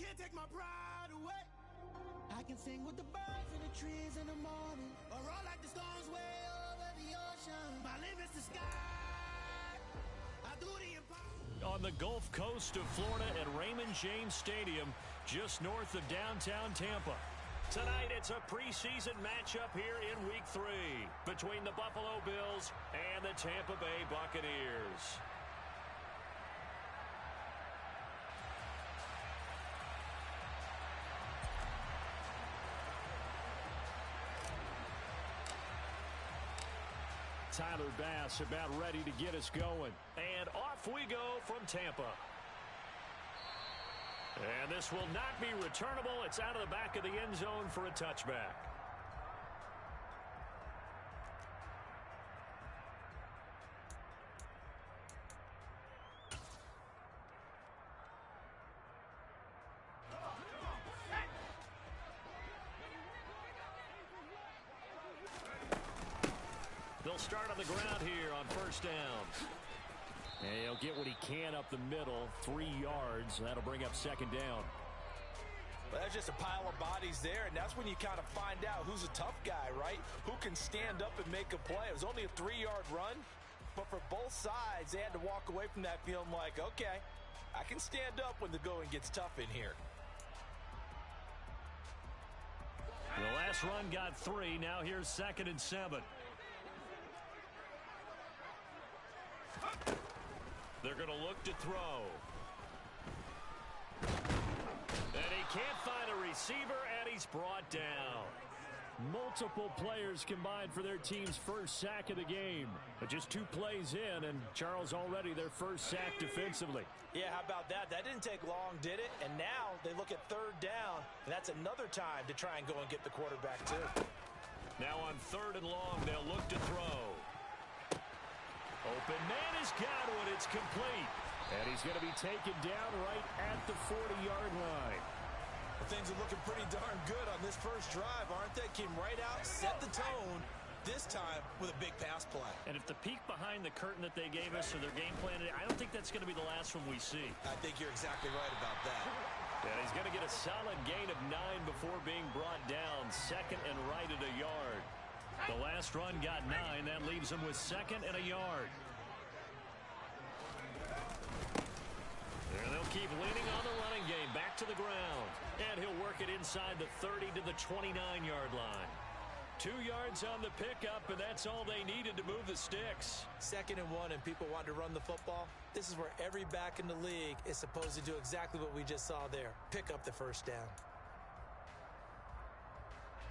can't take my pride away. I can sing with the birds and the trees in the morning, or roll like the storms way over the ocean. My limit's the sky. I do the impossible. On the Gulf Coast of Florida at Raymond James Stadium, just north of downtown Tampa. Tonight, it's a preseason matchup here in Week 3 between the Buffalo Bills and the Tampa Bay Buccaneers. Tyler Bass about ready to get us going. And off we go from Tampa. And this will not be returnable. It's out of the back of the end zone for a touchback. They'll start on the ground here on first down. And he'll get what he can up the middle, 3 yards. That'll bring up second down. Well, that's just a pile of bodies there, and that's when you kind of find out who's a tough guy, right? Who can stand up and make a play. It was only a 3-yard run, but for both sides, they had to walk away from that feeling like, okay, I can stand up when the going gets tough in here. The last run got 3. Now here's 2nd and 7. They're going to look to throw. And he can't find a receiver, and he's brought down. Multiple players combined for their team's first sack of the game. But just 2 plays in, and Charles already their first sack defensively. Yeah, how about that? That didn't take long, did it? And now they look at 3rd down, and that's another time to try and go and get the quarterback too. Now on 3rd and long, they'll look to throw. Open man has got one. It's complete. And he's going to be taken down right at the 40-yard line. Well, things are looking pretty darn good on this first drive, aren't they? Came right out, set the tone, this time with a big pass play. And if the peek behind the curtain that they gave us or their game plan, I don't think that's going to be the last one we see. I think you're exactly right about that. And he's going to get a solid gain of 9 before being brought down. 2nd and right at a yard. The last run got 9. That leaves him with 2nd and a yard. And they'll keep leaning on the running game. Back to the ground. And he'll work it inside the 30 to the 29-yard line. 2 yards on the pickup, and that's all they needed to move the sticks. 2nd and 1, and people want to run the football. This is where every back in the league is supposed to do exactly what we just saw there. Pick up the first down.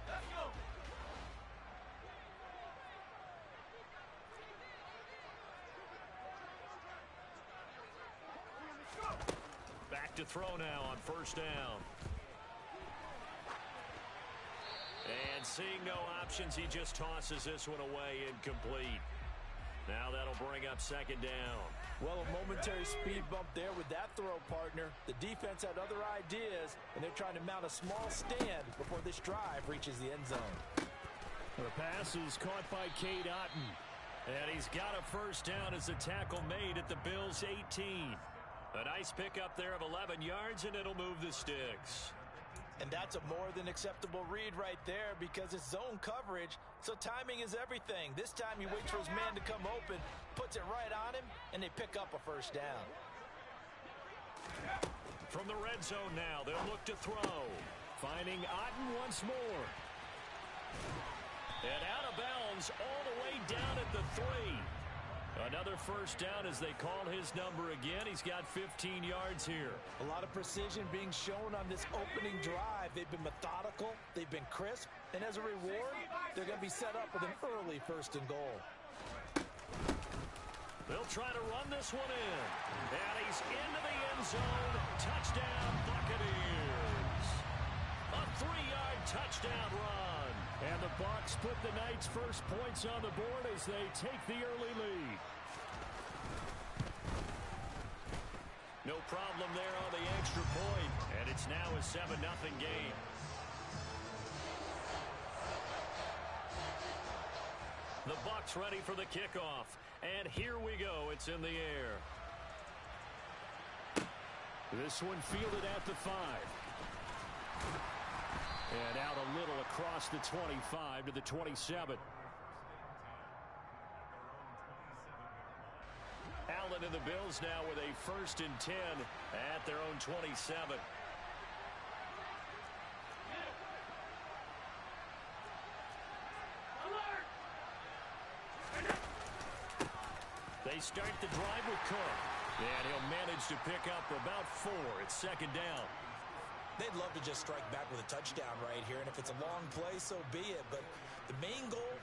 Let's go. Back to throw now on first down. And seeing no options, he just tosses this one away, incomplete. Now that'll bring up 2nd down. Well, a momentary speed bump there with that throw, partner. The defense had other ideas, and they're trying to mount a small stand before this drive reaches the end zone. The pass is caught by Cade Otton. And he's got a first down as the tackle made at the Bills' 18. A nice pickup there of 11 yards, and it'll move the sticks. And that's a more than acceptable read right there because it's zone coverage, so timing is everything. This time he waits for his man to come open, puts it right on him, and they pick up a first down. From the red zone now, they'll look to throw. Finding Otton once more. And out of bounds all the way down at the 3. Another first down as they call his number again. He's got 15 yards here. A lot of precision being shown on this opening drive. They've been methodical. They've been crisp. And as a reward, they're going to be set up with an early 1st and goal. They'll try to run this one in. And he's into the end zone. Touchdown, Buccaneers. A 3-yard touchdown run. And the Bucks put the night's first points on the board as they take the early lead. No problem there on the extra point. And it's now a 7-0 game. The Bucks ready for the kickoff. And here we go. It's in the air. This one fielded at the 5. And out a little across the 25 to the 27. Allen and the Bills now with a 1st and 10 at their own 27. They start the drive with Cook. And he'll manage to pick up about 4. It's 2nd down. They'd love to just strike back with a touchdown right here. And if it's a long play, so be it. But the main goal,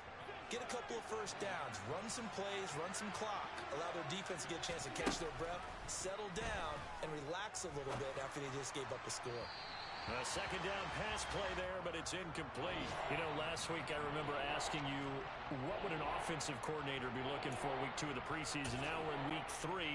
get a couple of 1st downs. Run some plays, run some clock. Allow their defense to get a chance to catch their breath, settle down, and relax a little bit after they just gave up a score. A 2nd down pass play there, but it's incomplete. You know, last week I remember asking you, what would an offensive coordinator be looking for week 2 of the preseason? Now we're in week 3.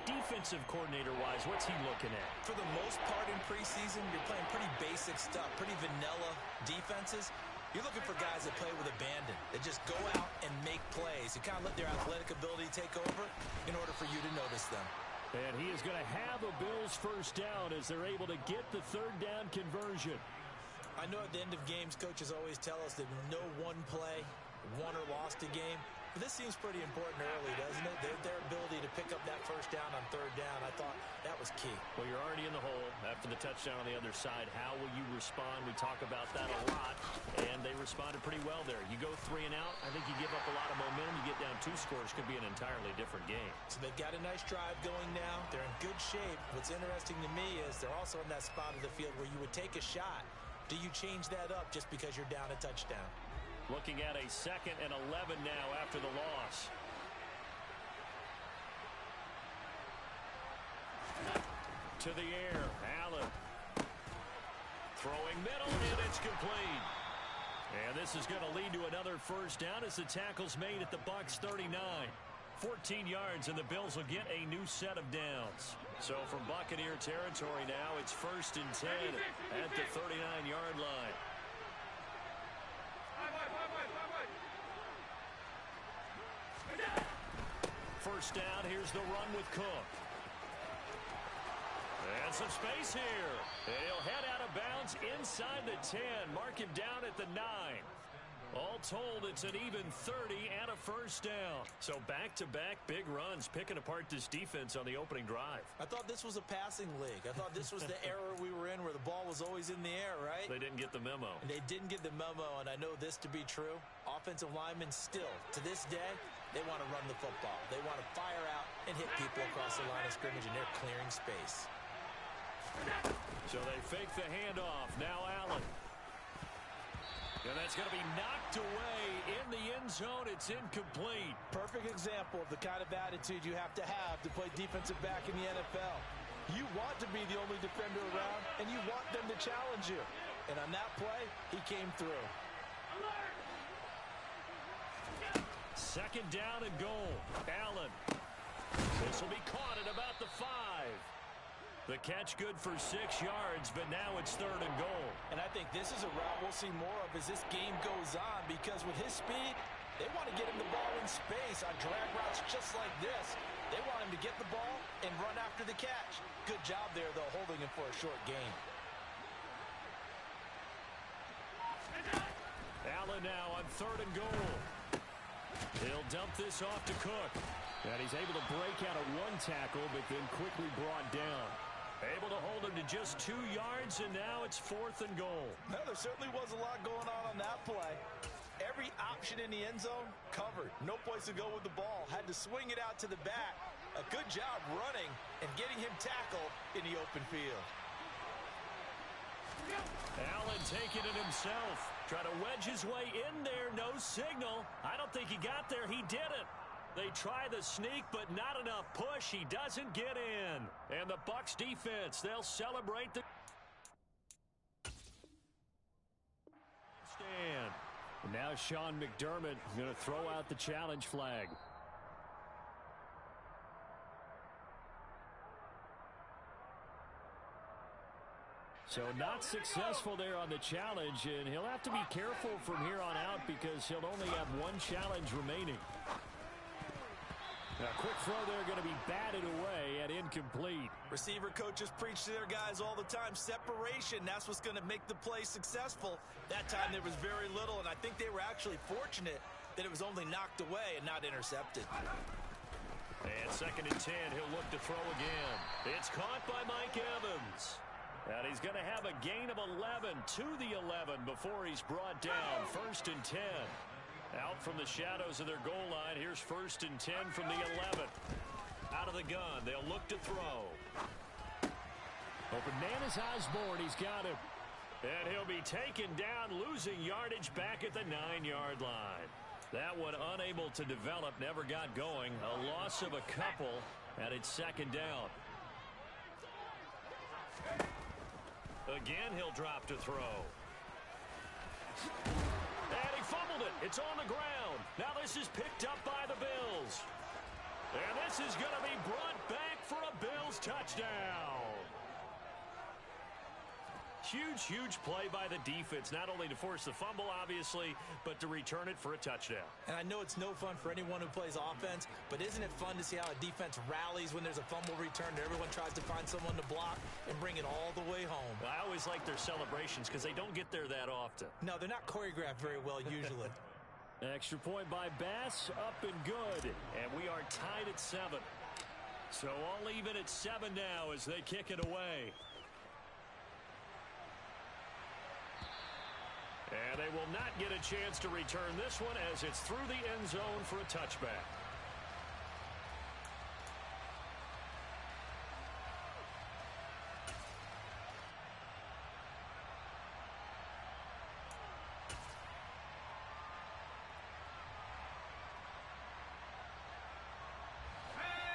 Defensive coordinator-wise, what's he looking at? For the most part in preseason, you're playing pretty basic stuff, pretty vanilla defenses. You're looking for guys that play with abandon, that just go out and make plays. You kind of let their athletic ability take over in order for you to notice them. And he is going to have a Bills 1st down as they're able to get the 3rd down conversion. I know at the end of games, coaches always tell us that no one play won or lost a game. But this seems pretty important early, doesn't it? Their ability to pick up that 1st down on 3rd down, I thought that was key. Well, you're already in the hole after the touchdown on the other side. How will you respond? We talk about that a lot, and they responded pretty well there. You go 3 and out, I think you give up a lot of momentum. You get down 2 scores, could be an entirely different game. So they've got a nice drive going now. They're in good shape. What's interesting to me is they're also in that spot of the field where you would take a shot. Do you change that up just because you're down a touchdown? Looking at a 2nd and 11 now after the loss. To the air, Allen. Throwing middle, and it's complete. And this is going to lead to another 1st down as the tackle's made at the Buccs 39. 14 yards, and the Bills will get a new set of downs. So from Buccaneer territory now, it's 1st and 10 at the 39-yard line. First down, here's the run with Cook. And some space here. And he'll head out of bounds inside the 10. Mark him down at the 9. All told, it's an even 30 and a 1st down. So back-to-back big runs, picking apart this defense on the opening drive. I thought this was a passing league. I thought this was the era we were in where the ball was always in the air, right? They didn't get the memo. And they didn't get the memo, and I know this to be true. Offensive linemen still, to this day, they want to run the football. They want to fire out and hit people across the line of scrimmage, and they're clearing space. So they fake the handoff. Now Allen. And that's going to be knocked away in the end zone. It's incomplete. Perfect example of the kind of attitude you have to play defensive back in the NFL. You want to be the only defender around, and you want them to challenge you. And on that play, he came through. 2nd down and goal. Allen. This will be caught at about the 5. The catch good for 6 yards, but now it's 3rd and goal. And I think this is a route we'll see more of as this game goes on, because with his speed, they want to get him the ball in space on drag routes just like this. They want him to get the ball and run after the catch. Good job there, though, holding him for a short gain. Allen now on 3rd and goal. He'll dump this off to Cook. And he's able to break out of 1 tackle, but then quickly brought down. Able to hold him to just 2 yards, and now it's 4th and goal. No, there certainly was a lot going on that play. Every option in the end zone covered. No place to go with the ball. Had to swing it out to the back. A good job running and getting him tackled in the open field. Allen taking it himself. Trying to wedge his way in there. No signal. I don't think he got there. He didn't. They try the sneak, but not enough push. He doesn't get in. And the Bucks defense, they'll celebrate the stand. And now Sean McDermott going to throw out the challenge flag. So not successful there on the challenge, and he'll have to be careful from here on out because he'll only have 1 challenge remaining. A quick throw there going to be batted away and incomplete. Receiver coaches preach to their guys all the time. Separation, that's what's going to make the play successful. That time there was very little, and I think they were actually fortunate that it was only knocked away and not intercepted. And 2nd and 10, he'll look to throw again. It's caught by Mike Evans. And he's going to have a gain of 11 to the 11 before he's brought down. 1st and 10. Out from the shadows of their goal line. Here's 1st and 10 from the 11. Out of the gun. They'll look to throw. Open man is Osborne. He's got him. And he'll be taken down, losing yardage back at the 9-yard line. That one unable to develop, never got going. A loss of a couple, and it's 2nd down. Again, he'll drop to throw. And he fumbled it. It's on the ground. Now this is picked up by the Bills. And this is going to be brought back for a Bills touchdown. Huge, huge play by the defense, not only to force the fumble, obviously, but to return it for a touchdown. And I know it's no fun for anyone who plays offense, but isn't it fun to see how a defense rallies when there's a fumble return and everyone tries to find someone to block and bring it all the way home? Well, I always like their celebrations because they don't get there that often. No, they're not choreographed very well usually. Extra point by Bass, up and good. And we are tied at 7. So all even at 7 now as they kick it away. And they will not get a chance to return this one as it's through the end zone for a touchback.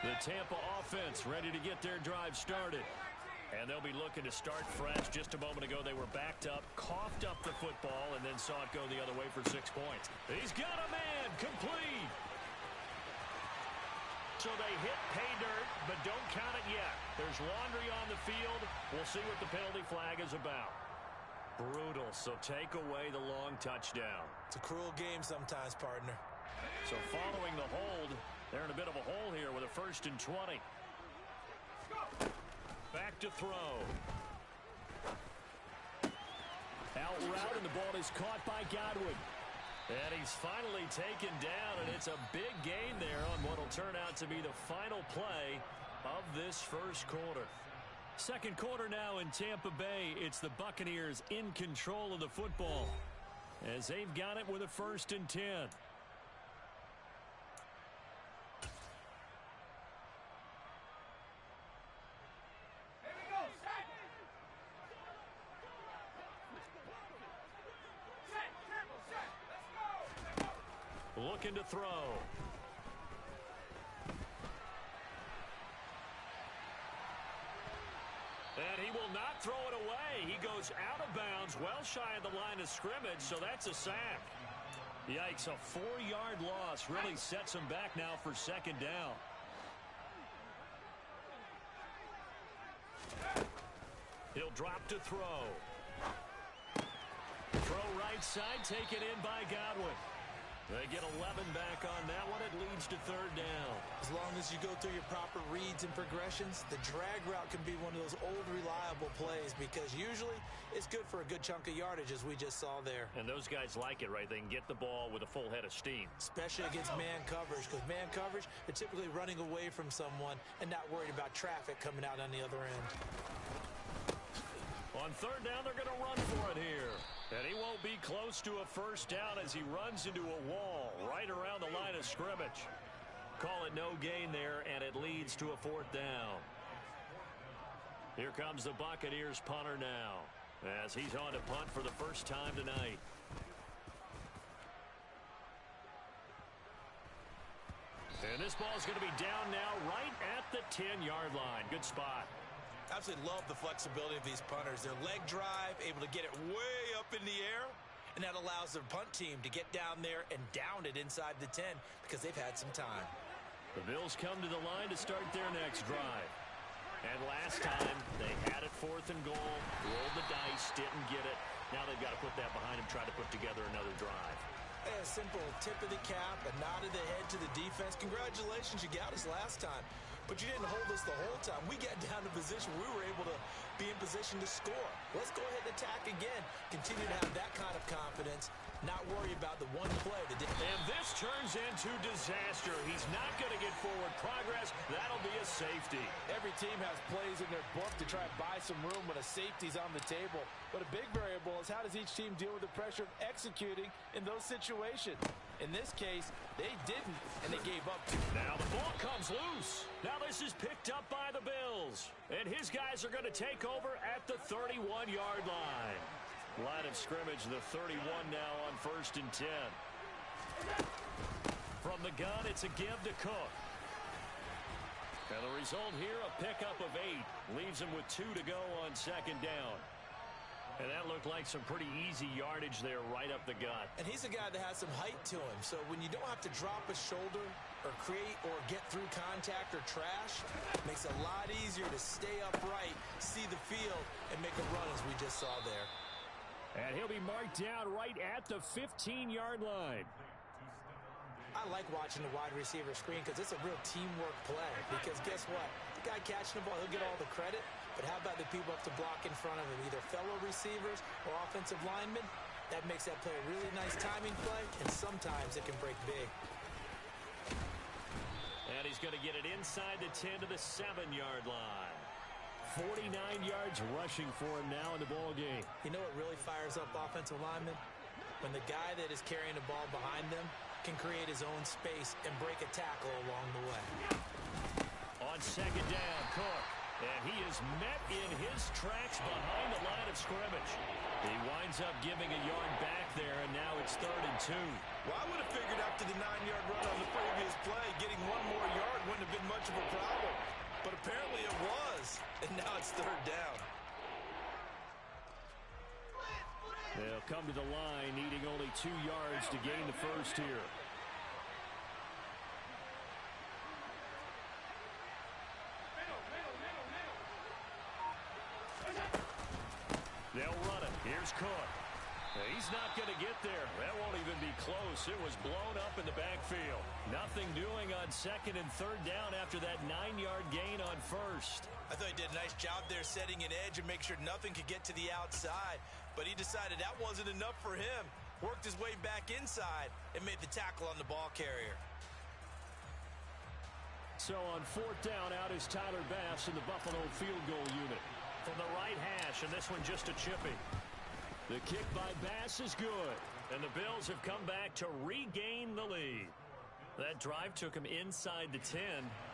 The Tampa offense ready to get their drive started. And they'll be looking to start fresh. Just a moment ago, they were backed up, coughed up the football, and then saw it go the other way for 6 points. He's got a man, complete. So they hit pay dirt, but don't count it yet. There's laundry on the field. We'll see what the penalty flag is about. Brutal, so take away the long touchdown. It's a cruel game sometimes, partner. So following the hold, they're in a bit of a hole here with a 1st and 20. Back to throw. Out route, and the ball is caught by Godwin. And he's finally taken down, and it's a big gain there on what will turn out to be the final play of this first quarter. 2nd quarter now in Tampa Bay. It's the Buccaneers in control of the football as they've got it with a 1st and 10. Looking to throw. And he will not throw it away. He goes out of bounds, well shy of the line of scrimmage, so that's a sack. Yikes, a 4-yard loss really sets him back now for 2nd down. He'll drop to throw. Throw right side, taken in by Godwin. They get 11 back on that one. It leads to 3rd down. As long as you go through your proper reads and progressions, the drag route can be one of those old reliable plays because usually it's good for a good chunk of yardage as we just saw there. And those guys like it, right? They can get the ball with a full head of steam. Especially against man coverage because man coverage, they're typically running away from someone and not worried about traffic coming out on the other end. On 3rd down, they're going to run for it here. And he won't be close to a 1st down as he runs into a wall right around the line of scrimmage. Call it no gain there, and it leads to a 4th down. Here comes the Buccaneers punter now as he's on to punt for the first time tonight. And this ball's going to be down now right at the 10-yard line. Good spot. Absolutely love the flexibility of these punters. Their leg drive, able to get it way up in the air, and that allows their punt team to get down there and down it inside the 10 because they've had some time. The Bills come to the line to start their next drive. And last time, they had it 4th and goal, rolled the dice, didn't get it. Now they've got to put that behind them, try to put together another drive. A simple tip of the cap, a nod of the head to the defense. Congratulations, you got us last time. but you didn't hold us the whole time. We got down to position where we were able to be in position to score. Let's go ahead and attack again. Continue to have that kind of confidence, not worry about the one play that did. And this turns into disaster. He's not going to get forward progress. That'll be a safety. Every team has plays in their book to try and buy some room when a safety's on the table. But a big variable is how does each team deal with the pressure of executing in those situations. In this case, they didn't, and they gave up. Now the ball comes loose. Now this is picked up by the Bills. And his guys are going to take over at the 31-yard line. Line of scrimmage, the 31 now on 1st and 10. From the gun, it's a give to Cook. And the result here, a pickup of 8. Leaves him with 2 to go on 2nd down. And that looked like some pretty easy yardage there right up the gut. And he's a guy that has some height to him. So when you don't have to drop a shoulder or create or get through contact or trash, it makes it a lot easier to stay upright, see the field, and make a run as we just saw there. And he'll be marked down right at the 15-yard line. I like watching the wide receiver screen because it's a real teamwork play. Because guess what? The guy catching the ball, he'll get all the credit. But how about the people up to block in front of him, either fellow receivers or offensive linemen? That makes that play a really nice timing play, and sometimes it can break big. And he's going to get it inside the 10 to the 7-yard line. 49 yards rushing for him now in the ball game. You know what really fires up offensive linemen? When the guy that is carrying the ball behind them can create his own space and break a tackle along the way. On 2nd down, Cook. And he is met in his tracks behind the line of scrimmage. He winds up giving a yard back there, and now it's 3rd and 2. Well, I would have figured after the 9-yard run on the previous play, getting one more yard wouldn't have been much of a problem. But apparently it was, and now it's 3rd down. They'll come to the line, needing only 2 yards to gain the first here. They'll run it. Here's Cook. He's not going to get there. That won't even be close. It was blown up in the backfield. Nothing doing on 2nd and 3rd down after that 9-yard gain on 1st. I thought he did a nice job there setting an edge and make sure nothing could get to the outside. But he decided that wasn't enough for him. Worked his way back inside and made the tackle on the ball carrier. So on 4th down, out is Tyler Bass in the Buffalo field goal unit. From the right hash, and this one just a chippy. The kick by Bass is good, and the Bills have come back to regain the lead. That drive took him inside the 10.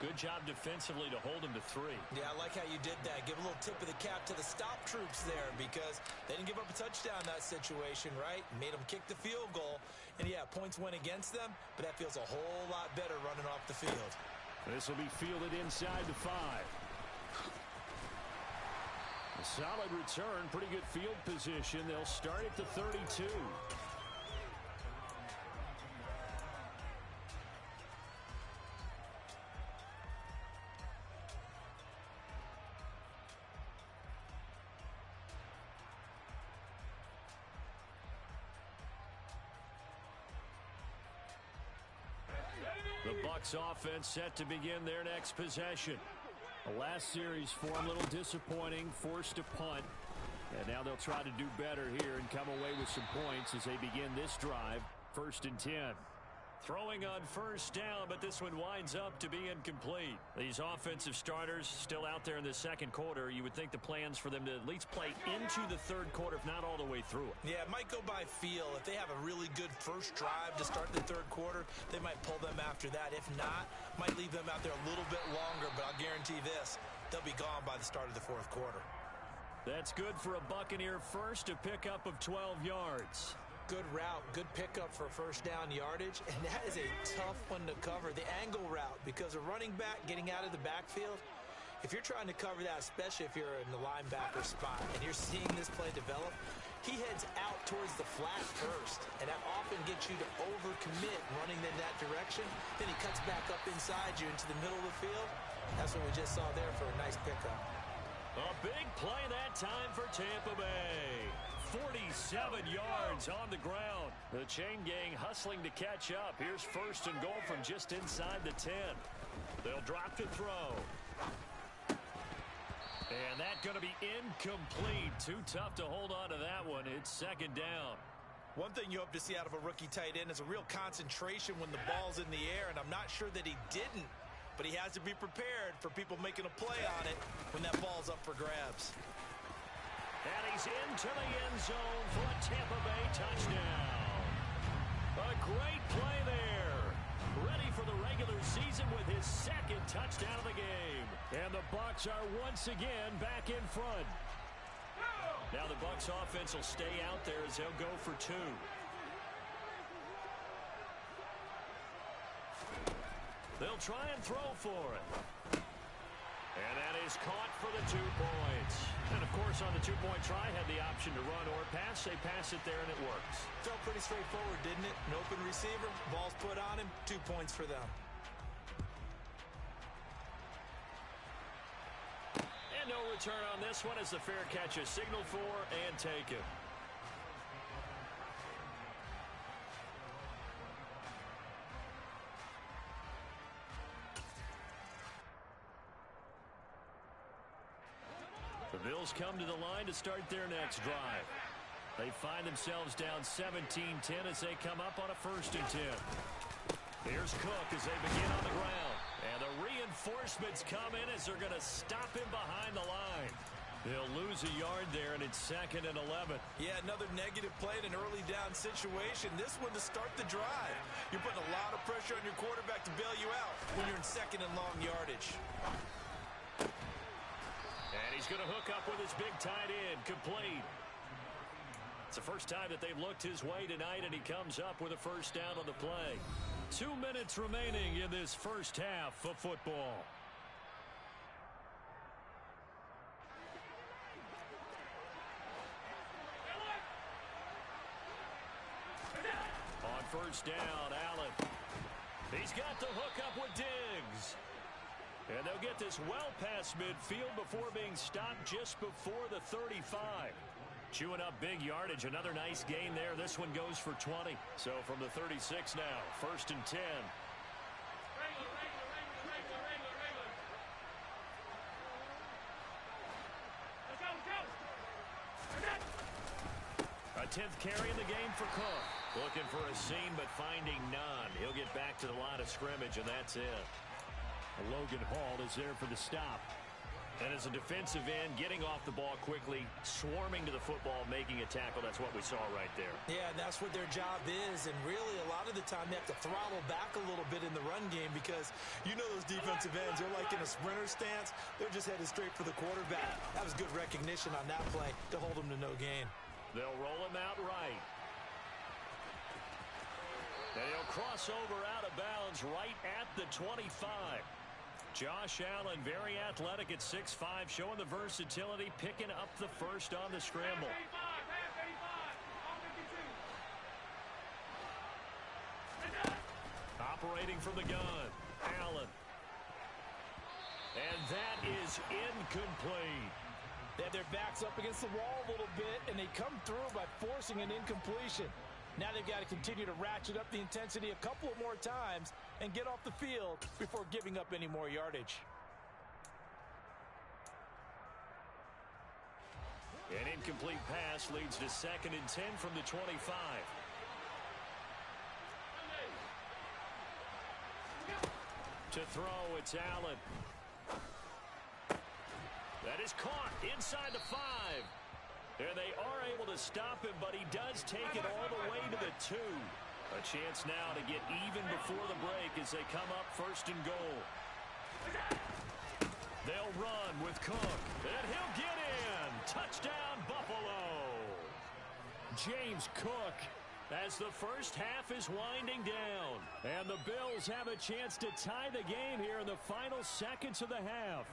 Good job defensively to hold him to 3. Yeah, I like how you did that. Give a little tip of the cap to the stop troops there because they didn't give up a touchdown in that situation, right? Made them kick the field goal. And, yeah, points went against them, but that feels a whole lot better running off the field. This will be fielded inside the 5. A solid return, pretty good field position. They'll start at the 32. The Bucks offense set to begin their next possession. The last series for them, a little disappointing, forced a punt. And now they'll try to do better here and come away with some points as they begin this drive. 1st and 10. Throwing on 1st down, but this one winds up to be incomplete. These offensive starters still out there in the 2nd quarter. You would think the plans for them to at least play into the 3rd quarter, if not all the way through it. Yeah, it might go by feel. If they have a really good first drive to start the 3rd quarter, they might pull them after that. If not, might leave them out there a little bit longer, but I'll guarantee this, they'll be gone by the start of the 4th quarter. That's good for a Buccaneer first, a pickup of 12 yards. Good route, good pickup for 1st down yardage, and that is a tough one to cover, the angle route, because a running back getting out of the backfield, if you're trying to cover that, especially if you're in the linebacker spot and you're seeing this play develop, he heads out towards the flat first, and that often gets you to overcommit running in that direction. Then he cuts back up inside you into the middle of the field. That's what we just saw there for a nice pickup. A big play that time for Tampa Bay. 47 yards on the ground. The chain gang hustling to catch up. Here's 1st and goal from just inside the 10. They'll drop to throw. And that's going to be incomplete. Too tough to hold on to that one. It's second down. One thing you hope to see out of a rookie tight end is a real concentration when the ball's in the air, and I'm not sure that he didn't, but he has to be prepared for people making a play on it when that ball's up for grabs. And he's into the end zone for a Tampa Bay touchdown. A great play there. Ready for the regular season with his second touchdown of the game. And the Bucks are once again back in front. Now the Bucks offense will stay out there as they'll go for 2. They'll try and throw for it. And that is caught for the 2 points. And, of course, on the 2-point try, had the option to run or pass. They pass it there, and it works. Felt pretty straightforward, didn't it? An open receiver, ball's put on him, 2 points for them. And no return on this one as the fair catch is signaled for and taken. The Bills come to the line to start their next drive. They find themselves down 17-10 as they come up on a 1st and 10. Here's Cook as they begin on the ground. And the reinforcements come in as they're going to stop him behind the line. They'll lose a yard there, and it's 2nd and 11. Yeah, another negative play in an early down situation. This one to start the drive. You're putting a lot of pressure on your quarterback to bail you out when you're in 2nd and long yardage. And he's going to hook up with his big tight end, complete. It's the first time that they've looked his way tonight, and he comes up with a 1st down on the play. 2 minutes remaining in this first half of football. On 1st down, Allen. He's got the hook up with Diggs. And they'll get this well past midfield before being stopped just before the 35. Chewing up big yardage. Another nice gain there. This one goes for 20. So from the 36 now, 1st and 10. A 10th carry in the game for Cook. Looking for a seam, but finding none. He'll get back to the line of scrimmage, and that's it. Logan Hall is there for the stop. And as a defensive end, getting off the ball quickly, swarming to the football, making a tackle, that's what we saw right there. Yeah, and that's what their job is. And really, a lot of the time, they have to throttle back a little bit in the run game because you know those defensive ends, they're like in a sprinter stance. They're just headed straight for the quarterback. That was good recognition on that play to hold them to no gain. They'll roll him out right. And he'll cross over out of bounds right at the 25. Josh Allen, very athletic at 6'5", showing the versatility, picking up the 1st on the scramble. Operating from the gun, Allen. And that is incomplete. They have their backs up against the wall a little bit, and they come through by forcing an incompletion. Now they've got to continue to ratchet up the intensity a couple of more times and get off the field before giving up any more yardage. An incomplete pass leads to 2nd and 10 from the 25. To throw, it's Allen. That is caught inside the 5. And they are able to stop him, but he does take it all the way to the 2. A chance now to get even before the break as they come up 1st and goal. They'll run with Cook, and he'll get in. Touchdown, Buffalo. James Cook as the first half is winding down. And the Bills have a chance to tie the game here in the final seconds of the half.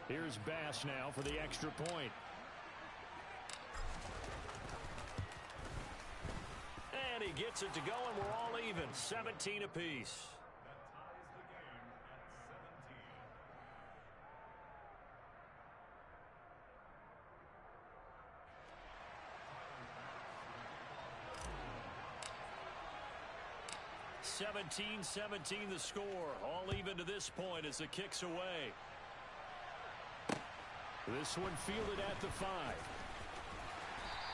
Here's Bass now for the extra point. And he gets it to go, and we're all even. 17 apiece. 17-17 the score. All even to this point as the kick's away. This one fielded at the 5.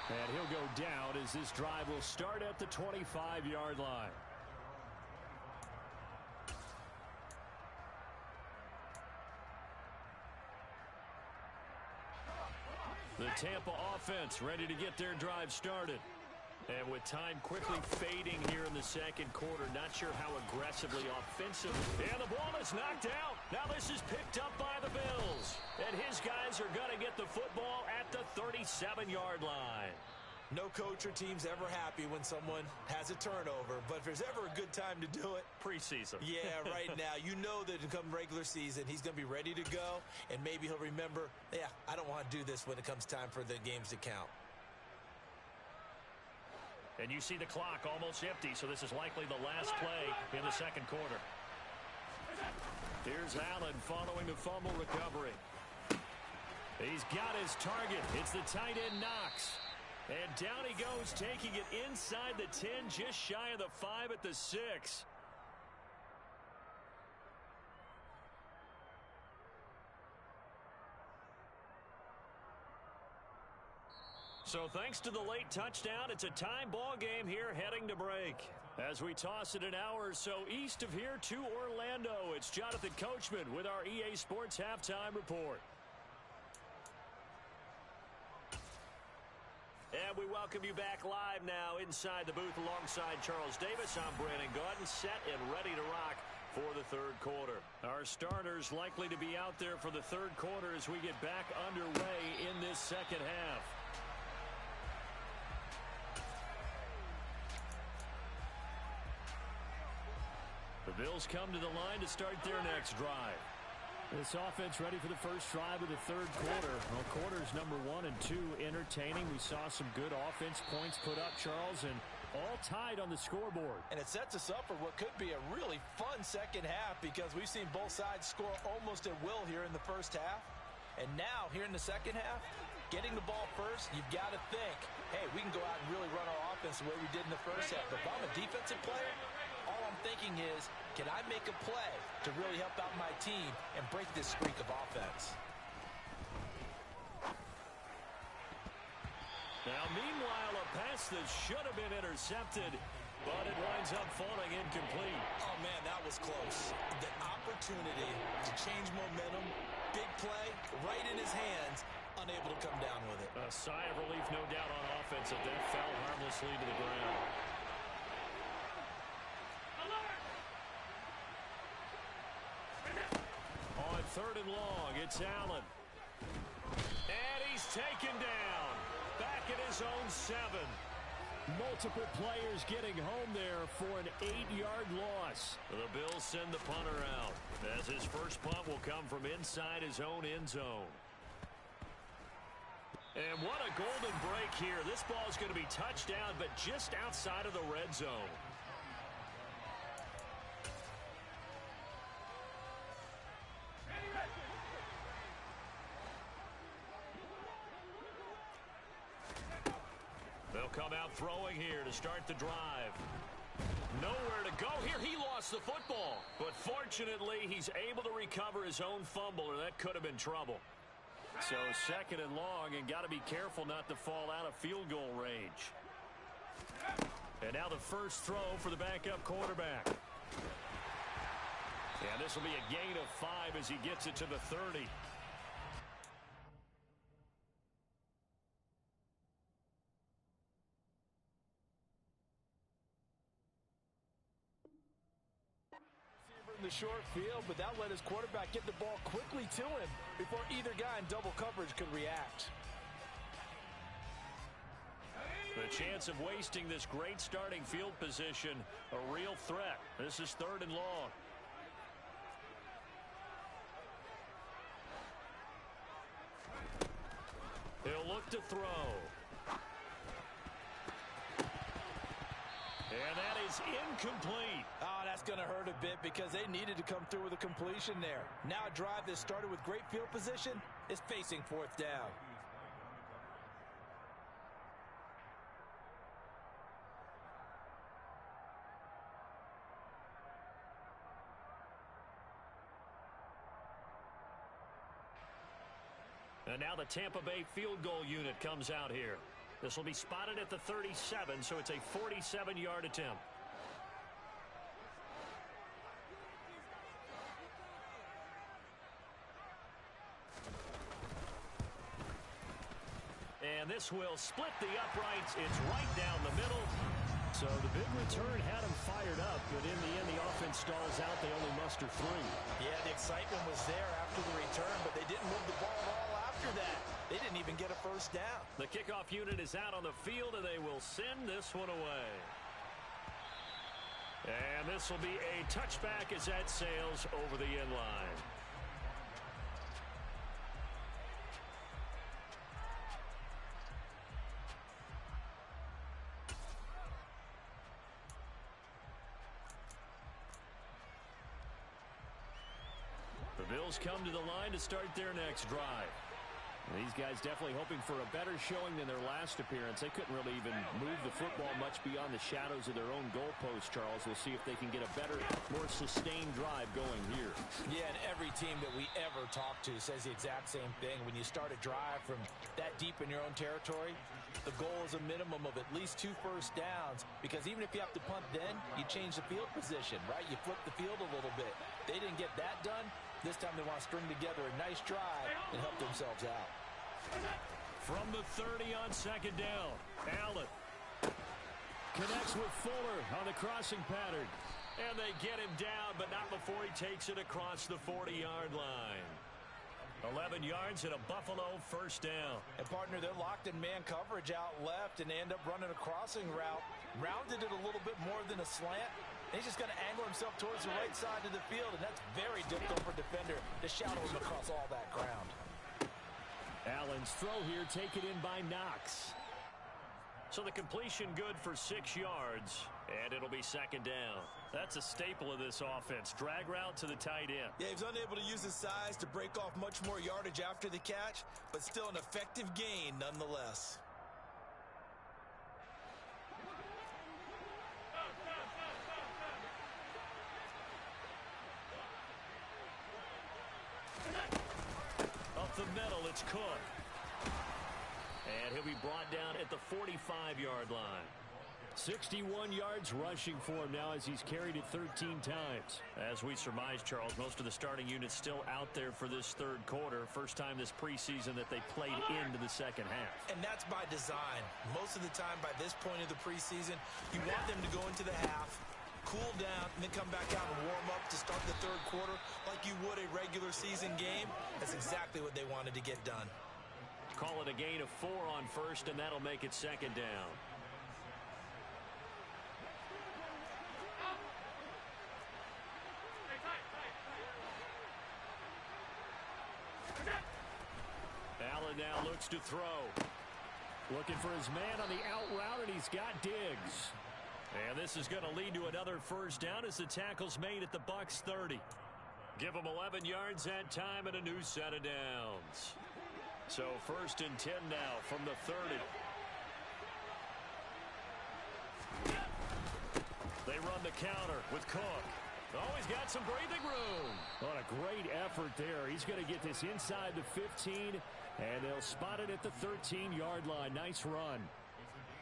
And he'll go down as this drive will start at the 25-yard line. The Tampa offense ready to get their drive started. And with time quickly fading here in the second quarter, not sure how aggressively offensive. And the ball is knocked out. Now this is picked up by the Bills. And his guys are going to get the football at the 37-yard line. No coach or team's ever happy when someone has a turnover, but if there's ever a good time to do it, preseason. Yeah, right now. You know that come regular season, he's going to be ready to go, and maybe he'll remember, yeah, I don't want to do this when it comes time for the games to count. And you see the clock almost empty, so this is likely the last play in the second quarter. Here's Allen following the fumble recovery. He's got his target. It's the tight end Knox. And down he goes, taking it inside the 10, just shy of the 5 at the 6. So thanks to the late touchdown, it's a time ball game here heading to break. As we toss it an hour or so east of here to Orlando, it's Jonathan Coachman with our EA Sports Halftime Report. And we welcome you back live now inside the booth alongside Charles Davis. I'm Brandon Gaudin, set and ready to rock for the third quarter. Our starters likely to be out there for the third quarter as we get back underway in this second half. The Bills come to the line to start their next drive. This offense ready for the first drive of the third quarter. Well, quarters number 1 and 2 entertaining. We saw some good offense points put up, Charles, and all tied on the scoreboard. And it sets us up for what could be a really fun second half because we've seen both sides score almost at will here in the first half. And now, here in the second half, getting the ball first, you've got to think, hey, we can go out and really run our offense the way we did in the first half. But if I'm a defensive player, all I'm thinking is, can I make a play to really help out my team and break this streak of offense? Now, meanwhile, a pass that should have been intercepted, but it winds up falling incomplete. Oh, man, that was close. The opportunity to change momentum, big play, right in his hands, unable to come down with it. A sigh of relief, no doubt, on offense, if that fell harmlessly to the ground. On third and long, it's Allen. And he's taken down. Back at his own 7. Multiple players getting home there for an 8-yard loss. The Bills send the punter out, as his first punt will come from inside his own end zone. And what a golden break here. This ball is going to be touched down, but just outside of the red zone. They'll come out throwing here to start the drive. Nowhere to go here. He lost the football. But fortunately, he's able to recover his own fumble, or that could have been trouble. So second and long, and got to be careful not to fall out of field goal range. And now the first throw for the backup quarterback. And this will be a gain of 5 as he gets it to the 30. The short field, but that let his quarterback get the ball quickly to him before either guy in double coverage could react. The chance of wasting this great starting field position, a real threat. This is third and long. He'll look to throw. And that is incomplete. Oh, that's going to hurt a bit because they needed to come through with a completion there. Now a drive that started with great field position is facing fourth down. And now the Tampa Bay field goal unit comes out here. This will be spotted at the 37, so it's a 47-yard attempt. And this will split the uprights. It's right down the middle. So the big return had him fired up, but in the end, the offense stalls out. They only muster 3. Yeah, the excitement was there after the return, but they didn't move the ball at all after that. They didn't even get a first down. The kickoff unit is out on the field, and they will send this one away. And this will be a touchback as that sails over the end line. The Bills come to the line to start their next drive. These guys definitely hoping for a better showing than their last appearance. They couldn't really even move the football much beyond the shadows of their own goalpost, Charles. We'll see if they can get a better, more sustained drive going here. Yeah, and every team that we ever talk to says the exact same thing. When you start a drive from that deep in your own territory, the goal is a minimum of at least 2 first downs, because even if you have to punt then, you change the field position, right? You flip the field a little bit. They didn't get that done. This time they want to string together a nice drive and help themselves out. From the 30 on second down, Allen connects with Fuller on the crossing pattern. And they get him down, but not before he takes it across the 40-yard line. 11 yards and a Buffalo first down. And, partner, they're locked in man coverage out left, and they end up running a crossing route. Rounded it a little bit more than a slant. And he's just going to angle himself towards the right side of the field, and that's very difficult for a defender to shadow him across all that ground. Allen's throw here taken in by Knox. So the completion good for 6 yards, and it'll be second down. That's a staple of this offense. Drag route to the tight end. Yeah, he was unable to use his size to break off much more yardage after the catch, but still an effective gain nonetheless. Up the middle, it's Cook. And he'll be brought down at the 45-yard line. 61 yards rushing for him now as he's carried it 13 times. As we surmise, Charles, most of the starting units still out there for this third quarter. First time this preseason that they played into the second half. And that's by design. Most of the time by this point of the preseason, you want them to go into the half, cool down, and then come back out and warm up to start the third quarter like you would a regular season game. That's exactly what they wanted to get done. Call it a gain of 4 on first, and that'll make it second down. Allen now looks to throw. Looking for his man on the out route, and he's got Diggs. And this is going to lead to another first down as the tackle's made at the Bucks 30. Give them 11 yards that time and a new set of downs. So first and 10 now from the 30. They run the counter with Cook. Oh, he's got some breathing room. What a great effort there. He's going to get this inside the 15, and they'll spot it at the 13-yard line. Nice run.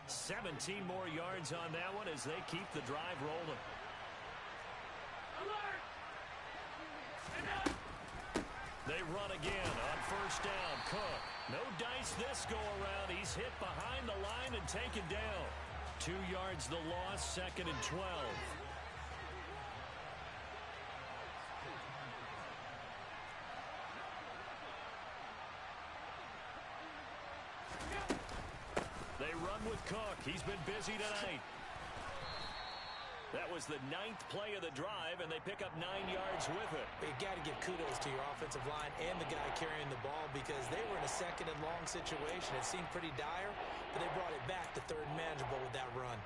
17 more yards on that one as they keep the drive rolling. They run again on first down. Cook. No dice this go around. He's hit behind the line and taken down. 2 yards the loss, second and 12. They run with Cook. He's been busy tonight. That was the 9th play of the drive, and they pick up 9 yards with it. You got to give kudos to your offensive line and the guy carrying the ball, because they were in a second and long situation. It seemed pretty dire, but they brought it back to third and manageable with that run.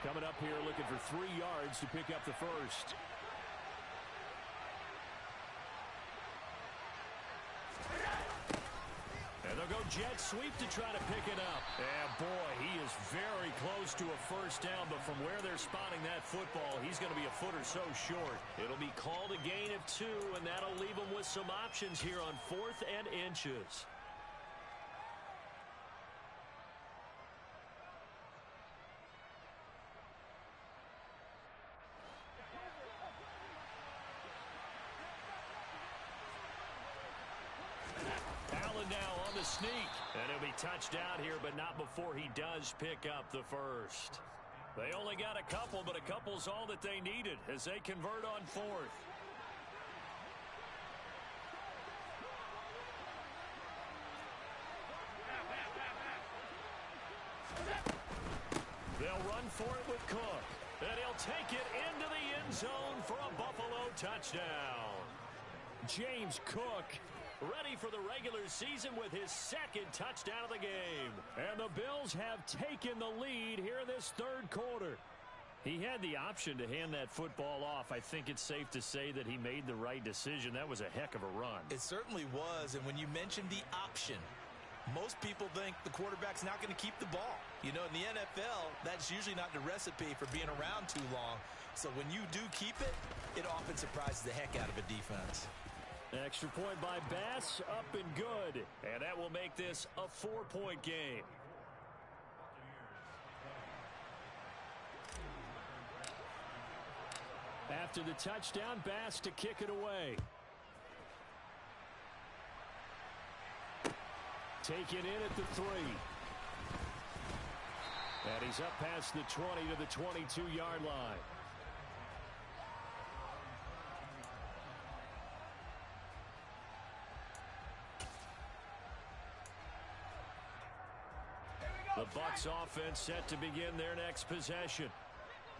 Coming up here looking for 3 yards to pick up the first. And they'll go jet sweep to try to pick it up. And boy, he is very close to a first down, but from where they're spotting that football, he's going to be a foot or so short. It'll be called a gain of 2, and that'll leave him with some options here on 4th and inches. Now on the sneak, and he'll be touched out here, but not before he does pick up the first. They only got a couple, but a couple's all that they needed as they convert on 4th. They'll run for it with Cook, and he'll take it into the end zone for a Buffalo touchdown. James Cook ready for the regular season with his 2nd touchdown of the game. And the Bills have taken the lead here in this 3rd quarter. He had the option to hand that football off. I think it's safe to say that he made the right decision. That was a heck of a run. It certainly was. And when you mentioned the option, most people think the quarterback's not going to keep the ball. You know, in the NFL, that's usually not the recipe for being around too long. So when you do keep it, it often surprises the heck out of a defense. Extra point by Bass, up and good. And that will make this a 4-point game. After the touchdown, Bass to kick it away. Take it in at the 3. And he's up past the 20 to the 22-yard line. The Bucks offense set to begin their next possession.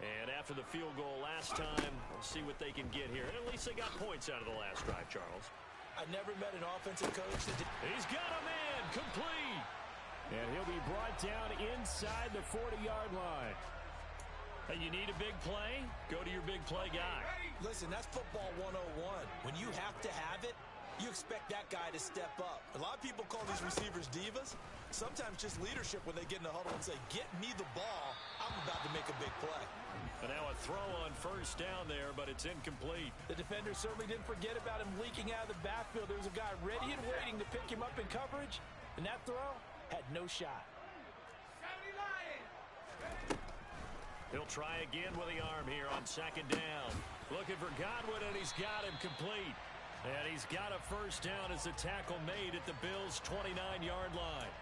And after the field goal last time, we'll see what they can get here. And at least they got points out of the last drive, Charles. I never met an offensive coach that did. He's got a man complete. And he'll be brought down inside the 40-yard line. Hey, you need a big play? Go to your big play guy. Listen, that's football 101. When you have to have it, you expect that guy to step up. A lot of people call these receivers divas. Sometimes just leadership when they get in the huddle and say, get me the ball. I'm about to make a big play. And now a throw on first down there, but it's incomplete. The defender certainly didn't forget about him leaking out of the backfield. There was a guy ready and waiting to pick him up in coverage, and that throw had no shot. He'll try again with the arm here on 2nd down. Looking for Godwin, and he's got him complete. And he's got a first down as the tackle made at the Bills' 29-yard line.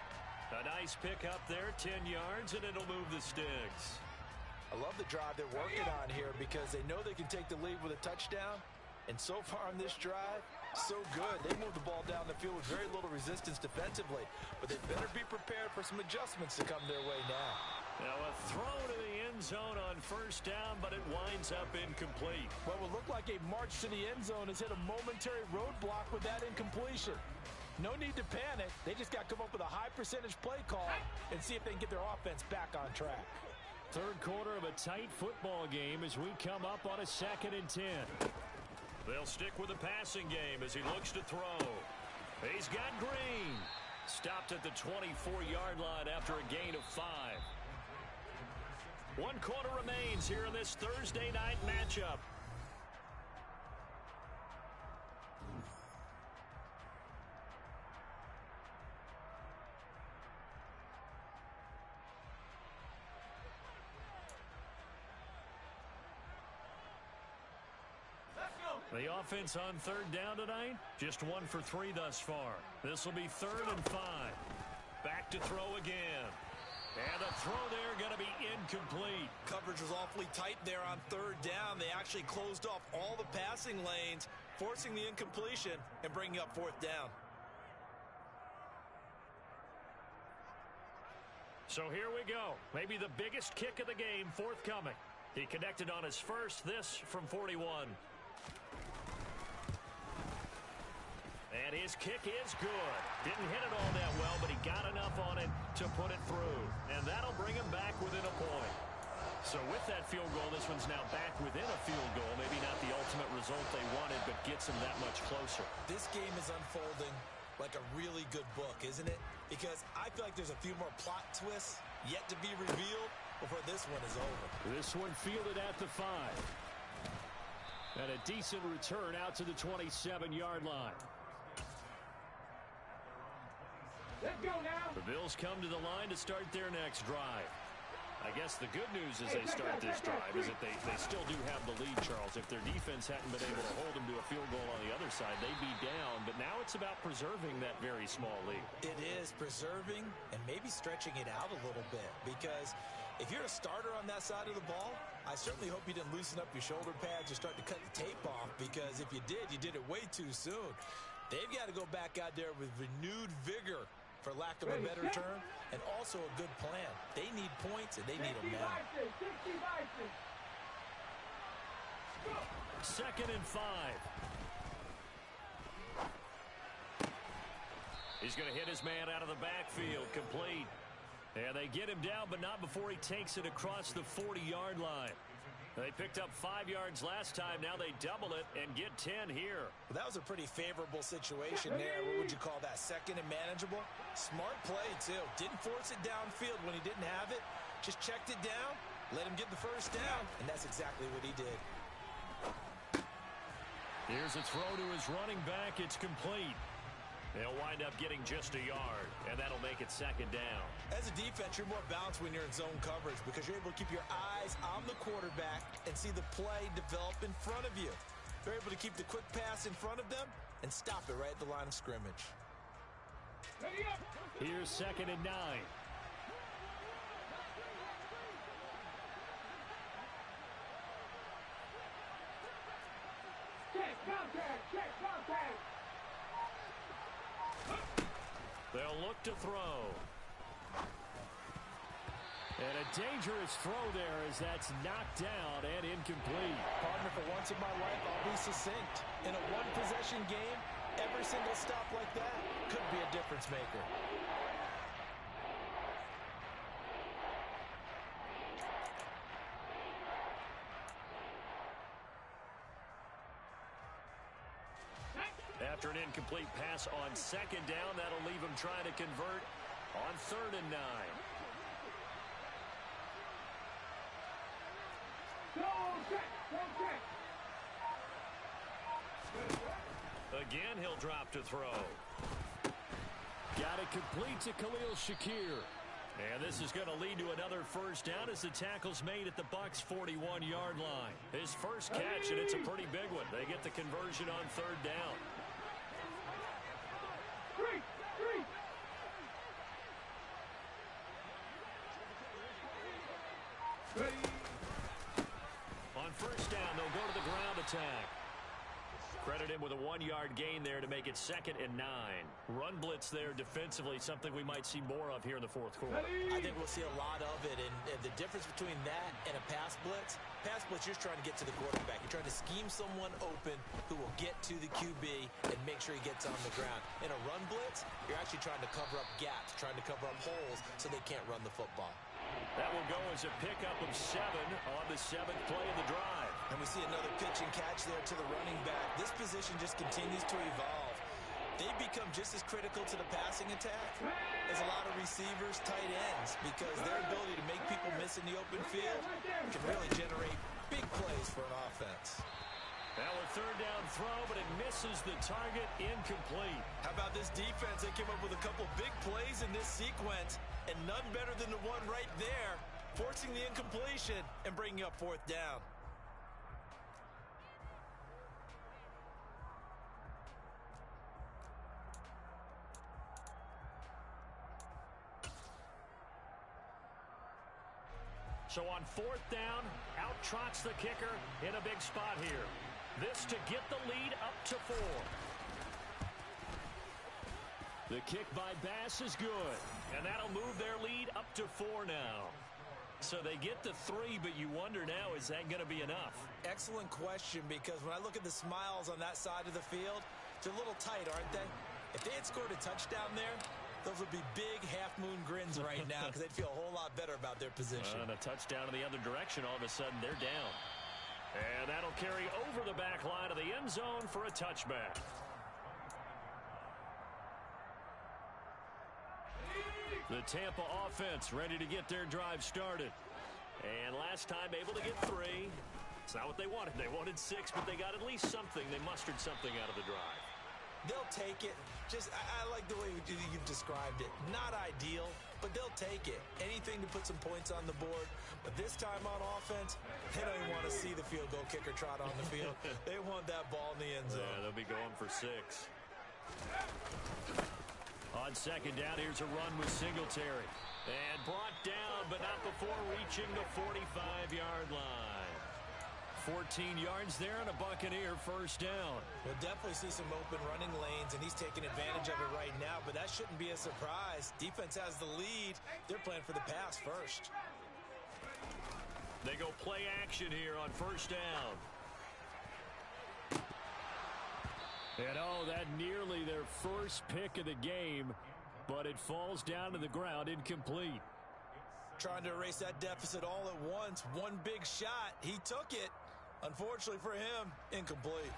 A nice pick up there, 10 yards, and it'll move the sticks. I love the drive they're working on here because they know they can take the lead with a touchdown. And so far on this drive, so good. They moved the ball down the field with very little resistance defensively. But they better be prepared for some adjustments to come their way now. Now a throw to the end zone on first down, but it winds up incomplete. What would look like a march to the end zone has hit a momentary roadblock with that incompletion. No need to panic. They just got to come up with a high percentage play call and see if they can get their offense back on track. 3rd quarter of a tight football game as we come up on a 2nd and 10. They'll stick with the passing game as he looks to throw. He's got Green. Stopped at the 24-yard line after a gain of 5. 1 quarter remains here in this Thursday night matchup. The offense on 3rd down tonight, just 1 for 3 thus far. This will be 3rd and 5. Back to throw again. And the throw there going to be incomplete. Coverage was awfully tight there on 3rd down. They actually closed off all the passing lanes, forcing the incompletion and bringing up 4th down. So here we go. Maybe the biggest kick of the game forthcoming. He connected on his first, this from 41. And his kick is good. Didn't hit it all that well, but he got enough on it to put it through. And that'll bring him back within a point. So with that field goal, this one's now back within a field goal. Maybe not the ultimate result they wanted, but gets them that much closer. This game is unfolding like a really good book, isn't it? Because I feel like there's a few more plot twists yet to be revealed before this one is over. This one fielded at the 5. And a decent return out to the 27-yard line. Let's go now. The Bills come to the line to start their next drive. I guess the good news as they start this drive is that they still do have the lead, Charles. If their defense hadn't been able to hold them to a field goal on the other side, they'd be down. But now it's about preserving that very small lead. It is preserving and maybe stretching it out a little bit, because if you're a starter on that side of the ball, I certainly hope you didn't loosen up your shoulder pads or start to cut the tape off, because if you did it way too soon. They've got to go back out there with renewed vigor, for lack of a better term, and also a good plan. They need points, and they need them now. 2nd and 5. He's going to hit his man out of the backfield, complete. And they get him down, but not before he takes it across the 40-yard line. They picked up 5 yards last time. Now they double it and get 10 here. Well, that was a pretty favorable situation there. What would you call that? Second and manageable? Smart play, too. Didn't force it downfield when he didn't have it. Just checked it down, let him get the first down, and that's exactly what he did. Here's a throw to his running back. It's complete. They'll wind up getting just a yard, and that'll make it 2nd down. As a defense, you're more balanced when you're in zone coverage because you're able to keep your eyes on the quarterback and see the play develop in front of you. They're able to keep the quick pass in front of them and stop it right at the line of scrimmage. Here's 2nd and 9. Check contact. They'll look to throw. And a dangerous throw there as that's knocked down and incomplete. Partner, for once in my life, I'll be succinct. In a one-possession game, every single stop like that could be a difference maker. After an incomplete pass on 2nd down, that'll leave him trying to convert on 3rd and 9. Again, he'll drop to throw. Got it complete to Khalil Shakir. And this is going to lead to another first down as the tackle's made at the Bucks' 41-yard line. His first catch, and it's a pretty big one. They get the conversion on 3rd down. On 1st down, they'll go to the ground attack. Credit him with a 1-yard gain there to make it 2nd and 9. Run blitz there defensively, something we might see more of here in the 4th quarter. I think we'll see a lot of it, and the difference between that and a pass blitz, you're just trying to get to the quarterback. You're trying to scheme someone open who will get to the QB and make sure he gets on the ground. In a run blitz, you're actually trying to cover up gaps, trying to cover up holes so they can't run the football. That will go as a pickup of 7 on the 7th play of the drive. And we see another pitch and catch there to the running back. This position just continues to evolve. They become just as critical to the passing attack as a lot of receivers, tight ends, because their ability to make people miss in the open field can really generate big plays for an offense. Now a 3rd down throw, but it misses the target, incomplete. How about this defense? They came up with a couple big plays in this sequence, and none better than the one right there, forcing the incompletion and bringing up 4th down. So on 4th down, out trots the kicker in a big spot here. This to get the lead up to 4. The kick by Bass is good, and that'll move their lead up to 4 now. So they get the 3, but you wonder now, is that going to be enough? Excellent question, because when I look at the smiles on that side of the field, they're a little tight, aren't they? If they had scored a touchdown there, those would be big half-moon grins right now because they'd feel a whole lot better about their position. And a touchdown in the other direction, all of a sudden they're down. And that'll carry over the back line of the end zone for a touchback. The Tampa offense ready to get their drive started. And last time able to get 3. It's not what they wanted. They wanted 6, but they got at least something. They mustered something out of the drive. They'll take it. I like the way you've described it. Not ideal, but they'll take it. Anything to put some points on the board. But this time on offense, they don't even want to see the field goal kicker trot on the field. They want that ball in the end zone. Yeah, they'll be going for 6. On second down, here's a run with Singletary. And brought down, but not before reaching the 45-yard line. 14 yards there and a Buccaneer first down. We'll definitely see some open running lanes, and he's taking advantage of it right now, but that shouldn't be a surprise. Defense has the lead. They're playing for the pass first. They go play action here on first down. And oh, that nearly their first pick of the game, but it falls down to the ground incomplete. Trying to erase that deficit all at once. One big shot. He took it. Unfortunately for him, incomplete.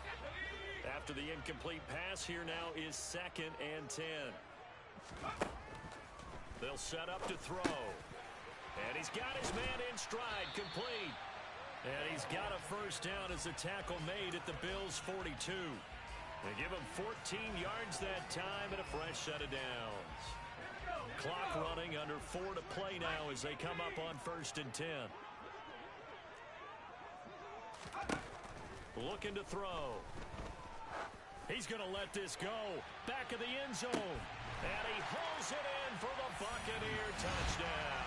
After the incomplete pass, here now is 2nd and 10. They'll set up to throw. And he's got his man in stride, complete. And he's got a first down as the tackle made at the Bills' 42. They give him 14 yards that time and a fresh set of downs. Clock running, under 4 to play now as they come up on 1st and 10. Looking to throw. He's going to let this go. Back of the end zone. And he hauls it in for the Buccaneer touchdown.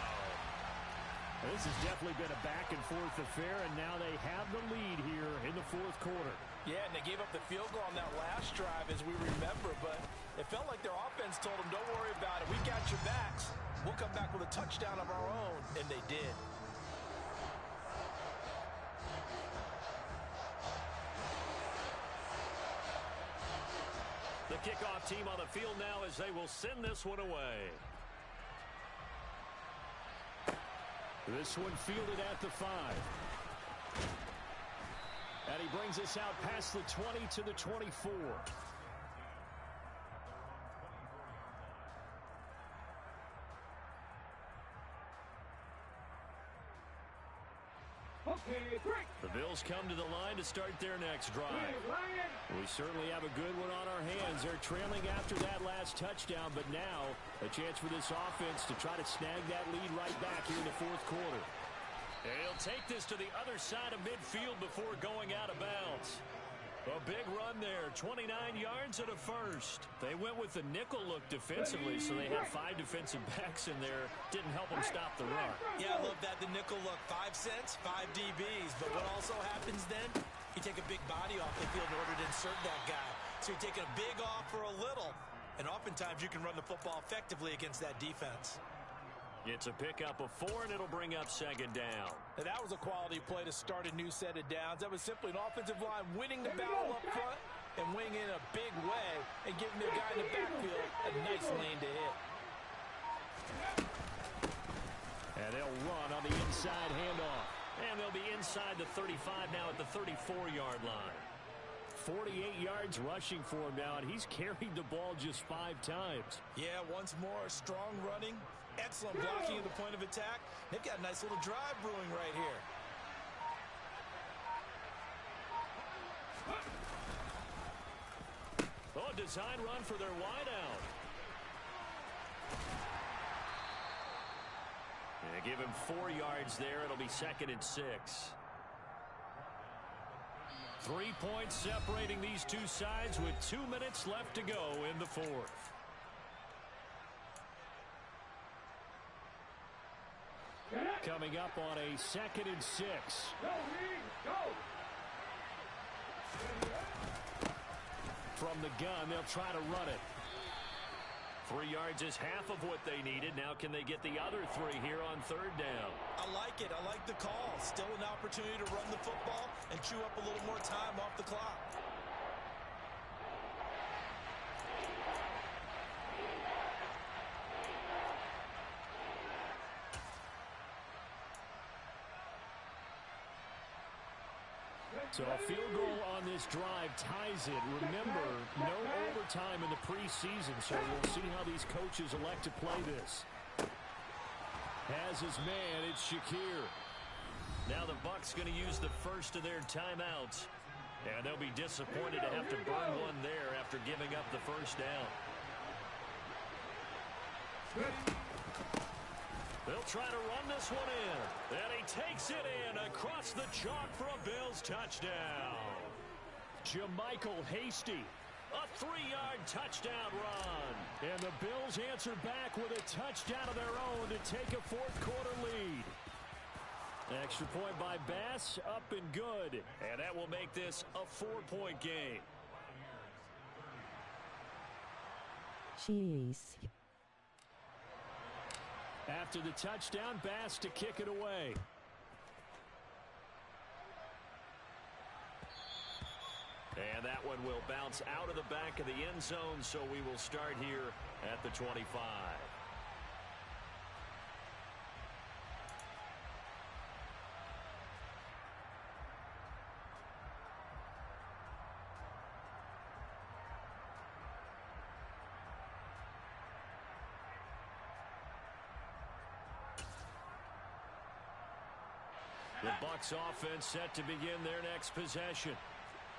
This has definitely been a back-and-forth affair, and now they have the lead here in the 4th quarter. Yeah, and they gave up the field goal on that last drive, as we remember, but it felt like their offense told them, don't worry about it. We got your backs. We'll come back with a touchdown of our own, and they did. The kickoff team on the field now as they will send this one away. This one fielded at the 5. And he brings us out past the 20 to the 24. Okay, great. The Bills come to the line to start their next drive. We certainly have a good one on our hands. They're trailing after that last touchdown, but now a chance for this offense to try to snag that lead right back here in the 4th quarter. And he'll take this to the other side of midfield before going out of bounds. A big run there, 29 yards and a first. They went with the nickel look defensively, so they had 5 defensive backs in there. Didn't help them stop the run. Yeah, I love that, the nickel look. 5 cents, 5 DBs. But what also happens then, you take a big body off the field in order to insert that guy. So you're taking a big off for a little. And oftentimes you can run the football effectively against that defense. It's a pickup of 4, and it'll bring up 2nd down. Now that was a quality play to start a new set of downs. That was simply an offensive line winning the battle up front and winning in a big way and giving their guy in the backfield a nice lane to hit. And they'll run on the inside handoff. And they'll be inside the 35 now at the 34-yard line. 48 yards rushing for him now, and he's carried the ball just 5 times. Yeah, once more, strong running. Excellent blocking at the point of attack. They've got a nice little drive brewing right here. Oh, design run for their wideout. They give him 4 yards there. It'll be 2nd and 6. 3 points separating these two sides with 2 minutes left to go in the 4th. Coming up on a 2nd and 6. Go, Reed, go. From the gun, they'll try to run it. 3 yards is half of what they needed. Now can they get the other 3 here on 3rd down? I like it. I like the call. Still an opportunity to run the football and chew up a little more time off the clock. So a field goal on this drive ties it. Remember, no overtime in the preseason, so we'll see how these coaches elect to play this. Has his man, it's Shakir. Now the Bucks going to use the first of their timeouts. And they'll be disappointed to have to burn one there after giving up the first down. They'll try to run this one in. And he takes it in across the chalk for a Bills touchdown. Jermichael Hasty. A 3-yard touchdown run. And the Bills answer back with a touchdown of their own to take a fourth-quarter lead. Extra point by Bass, up and good. And that will make this a 4-point game. Jeez. After the touchdown, Bass to kick it away. And that one will bounce out of the back of the end zone, so we will start here at the 25. The Bucks offense set to begin their next possession.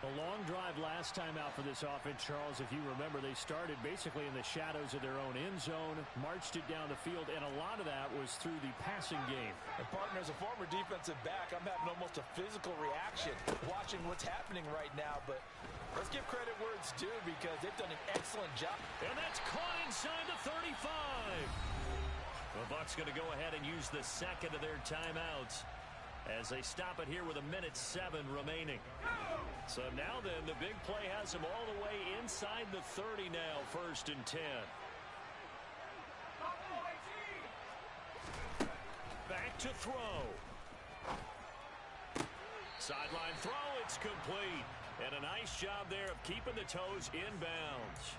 A long drive last time out for this offense, Charles. If you remember, they started basically in the shadows of their own end zone, marched it down the field, and a lot of that was through the passing game. And partner, as a former defensive back, I'm having almost a physical reaction watching what's happening right now. But let's give credit where it's due because they've done an excellent job. And that's caught inside the 35. The Bucks going to go ahead and use the second of their timeouts as they stop it here with 1:07 remaining. So now then, the big play has them all the way inside the 30 now, 1st and 10. Back to throw. Sideline throw, it's complete. And a nice job there of keeping the toes inbounds.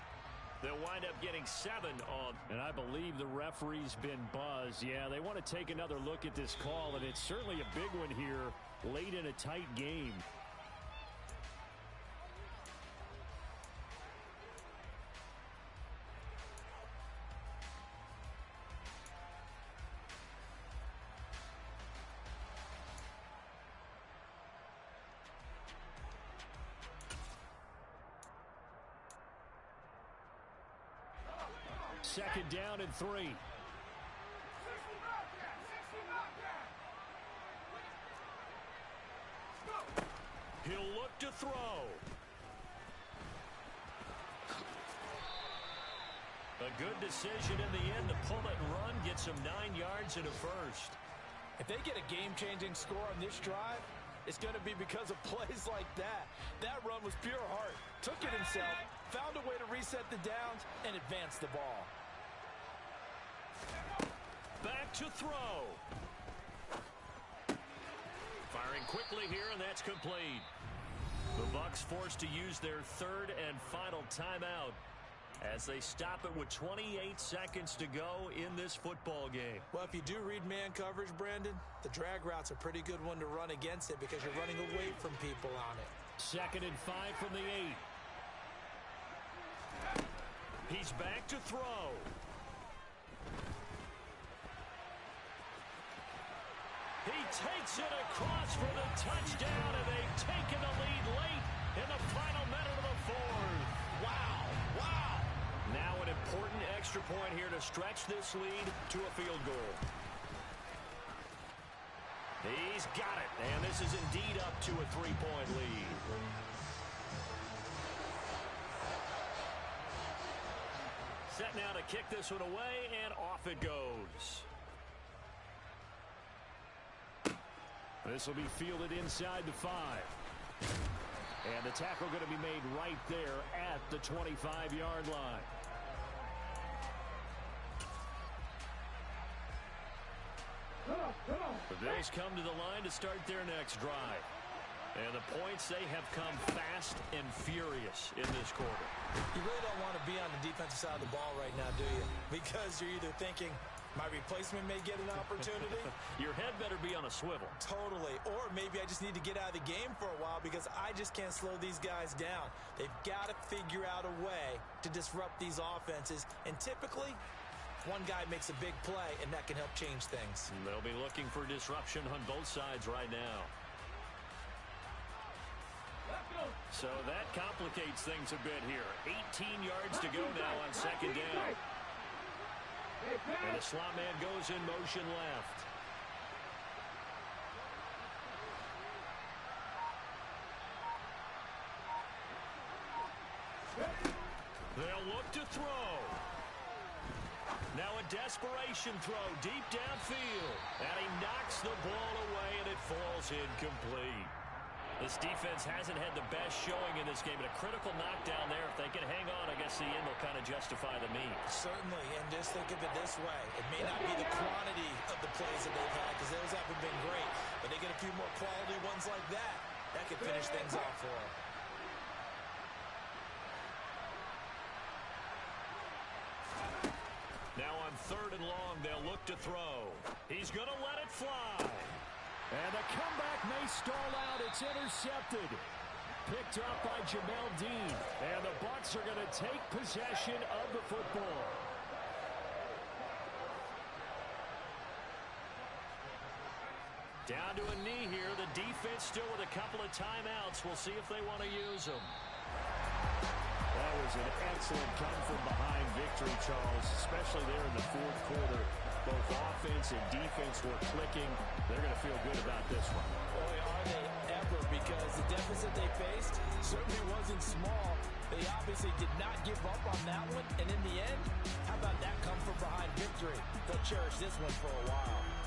They'll wind up getting 7 on. And I believe the referee's been buzzed. Yeah, they want to take another look at this call, and it's certainly a big one here late in a tight game. Second down and 3. He'll look to throw. A good decision in the end to pull it and run, gets him 9 yards and a first. If they get a game-changing score on this drive, it's going to be because of plays like that. That run was pure heart. Took it himself, found a way to reset the downs, and advance the ball. Back to throw. Firing quickly here, and that's complete. The Bucks forced to use their third and final timeout as they stop it with 28 seconds to go in this football game. Well, if you do read man coverage, Brandon, the drag route's a pretty good one to run against it because you're running away from people on it. 2nd and 5 from the 8. He's back to throw. He takes it across for the touchdown, and they've taken the lead late in the final minute of the fourth. Wow, wow. Now an important extra point here to stretch this lead to a field goal. He's got it, and this is indeed up to a 3-point lead. Set now to kick this one away, and off it goes. This will be fielded inside the 5. And the tackle going to be made right there at the 25-yard line. The Bills come to the line to start their next drive. And the points, they have come fast and furious in this quarter. You really don't want to be on the defensive side of the ball right now, do you? Because you're either thinking, my replacement may get an opportunity. Your head better be on a swivel. Totally. Or maybe I just need to get out of the game for a while because I just can't slow these guys down. They've got to figure out a way to disrupt these offenses. And typically, One guy makes a big play, and that can help change things. And they'll be looking for disruption on both sides right now. So that complicates things a bit here. 18 yards to go now on second down. And the slot man goes in motion left. They'll look to throw. Now a desperation throw deep downfield. And he knocks the ball away, and it falls incomplete. This defense hasn't had the best showing in this game, but a critical knockdown there. If they can hang on, I guess the end will kind of justify the means. Certainly, and just think of it this way. It may not be the quantity of the plays that they've had, because those haven't been great, but they get a few more quality ones like that. That could finish things off for them. Now on third and long, they'll look to throw. He's going to let it fly. And the comeback may stall out. It's intercepted. Picked up by Jamel Dean. And the Bucks are going to take possession of the football. Down to a knee here. The defense still with a couple of timeouts. We'll see if they want to use them. That was an excellent come-from-behind victory, Charles, especially there in the fourth quarter. Both offense and defense were clicking. They're going to feel good about this one. Boy, are they ever, because the deficit they faced certainly wasn't small. They obviously did not give up on that one, and in the end, how about that come-from-behind victory? They'll cherish this one for a while.